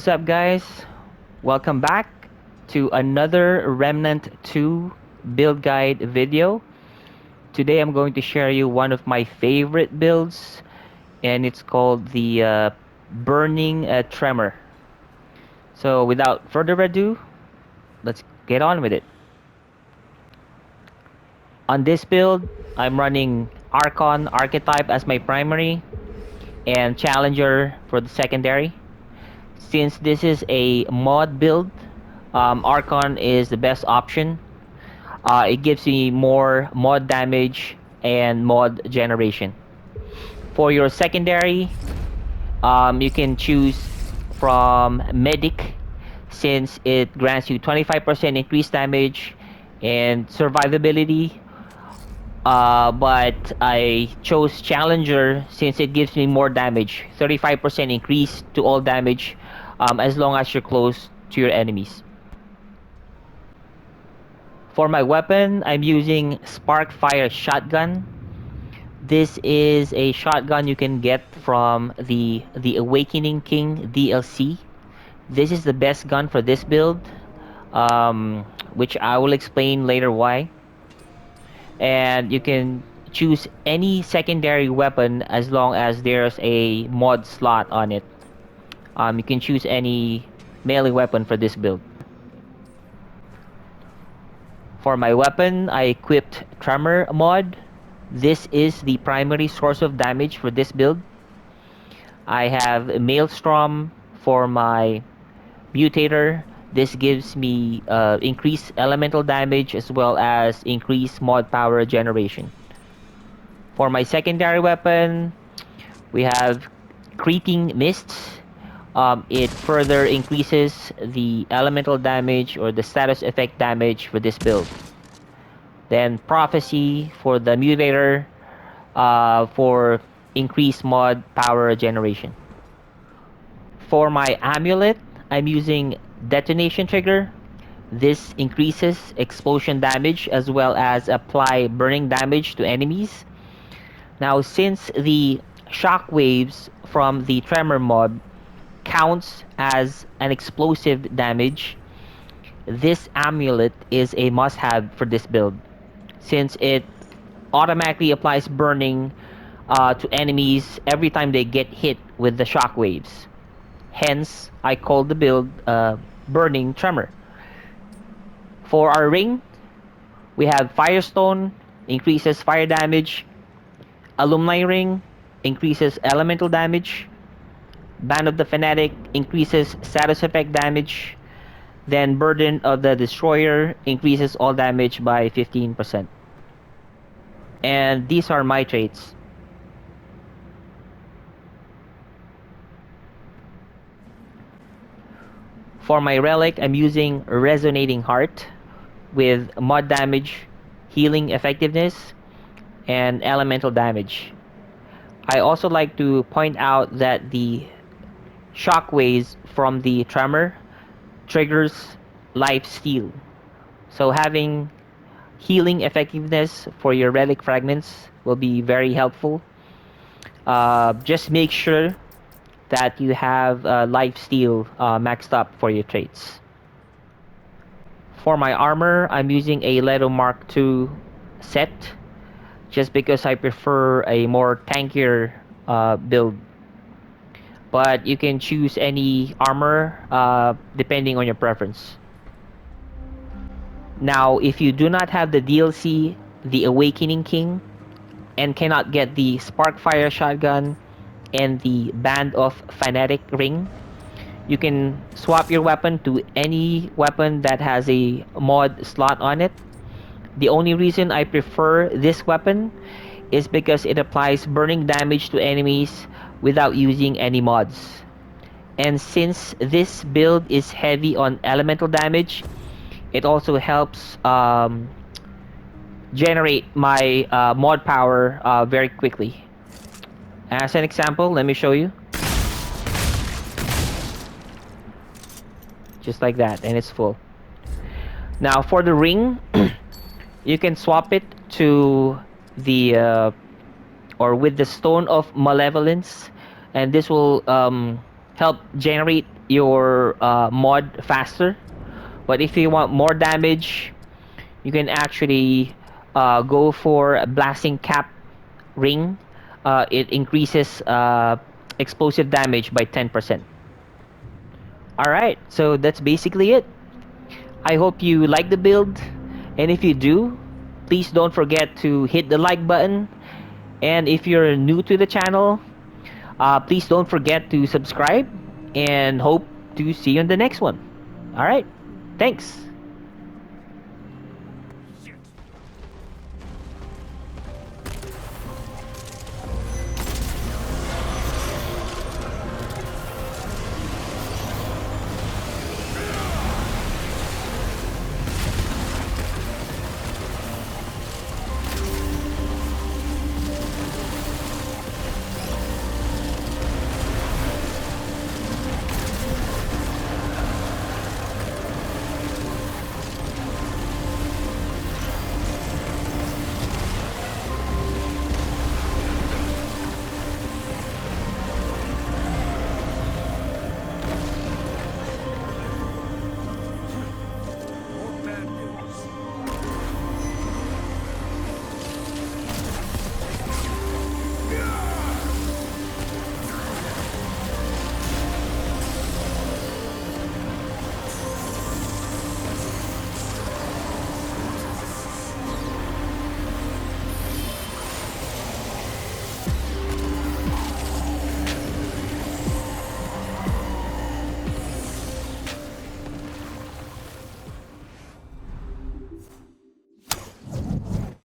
What's up, guys? Welcome back to another Remnant 2 build guide video. Today I'm going to share you one of my favorite builds, and it's called the Burning Tremor. So without further ado, let's get on with it. On this build, I'm running Archon Archetype as my primary and Challenger for the secondary. Since this is a mod build, Archon is the best option. It gives me more mod damage and mod generation. For your secondary, you can choose from Medic, since it grants you 25% increased damage and survivability. But I chose Challenger since it gives me more damage, 35% increase to all damage, as long as you're close to your enemies. For my weapon, I'm using Sparkfire Shotgun. This is a shotgun you can get from the Awakening King DLC. This is the best gun for this build, which I will explain later why. And you can choose any secondary weapon as long as there's a mod slot on it. You can choose any melee weapon for this build. For my weapon, I equipped Tremor mod. This is the primary source of damage for this build. I have Maelstrom for my Mutator. This gives me increased elemental damage as well as increased mod power generation. For my secondary weapon, we have Creeping Mists. It further increases the elemental damage or the status effect damage for this build. Then Prophecy for the Mutator, for increased mod power generation. For my amulet, I'm using Detonation Trigger. This increases explosion damage as well as apply burning damage to enemies. Now, since the shockwaves from the Tremor mod counts as an explosive damage, this amulet is a must-have for this build, since it automatically applies burning to enemies every time they get hit with the shockwaves. Hence, I call the build Burning Tremor. For our ring, we have Firestone, increases fire damage. Alumni Ring, increases elemental damage. Band of the Fanatic, increases status effect damage. Then Burden of the Destroyer, increases all damage by 15%. And these are my traits. For my relic, I'm using Resonating Heart with mod damage, healing effectiveness, and elemental damage. I also like to point out that the shockwaves from the Tremor triggers life steal. So having healing effectiveness for your relic fragments will be very helpful. Just make sure that you have life steal maxed up for your traits. For my armor, I'm using a Leto Mark II set, just because I prefer a more tankier build. But you can choose any armor depending on your preference. Now, if you do not have the DLC, the Awakening King, and cannot get the Sparkfire Shotgun and the Band of Fanatic Ring, you can swap your weapon to any weapon that has a mod slot on it. The only reason I prefer this weapon is because it applies burning damage to enemies without using any mods. And since this build is heavy on elemental damage, it also helps generate my mod power very quickly. As an example, let me show you. Just like that, and it's full. Now for the ring, you can swap it to the or with the Stone of Malevolence, and this will help generate your mod faster. But if you want more damage, you can actually go for a blasting cap ring. It increases explosive damage by 10%. Alright, so that's basically it. I hope you like the build, and if you do, please don't forget to hit the like button. And if you're new to the channel, please don't forget to subscribe, and hope to see you in the next one. Alright, thanks.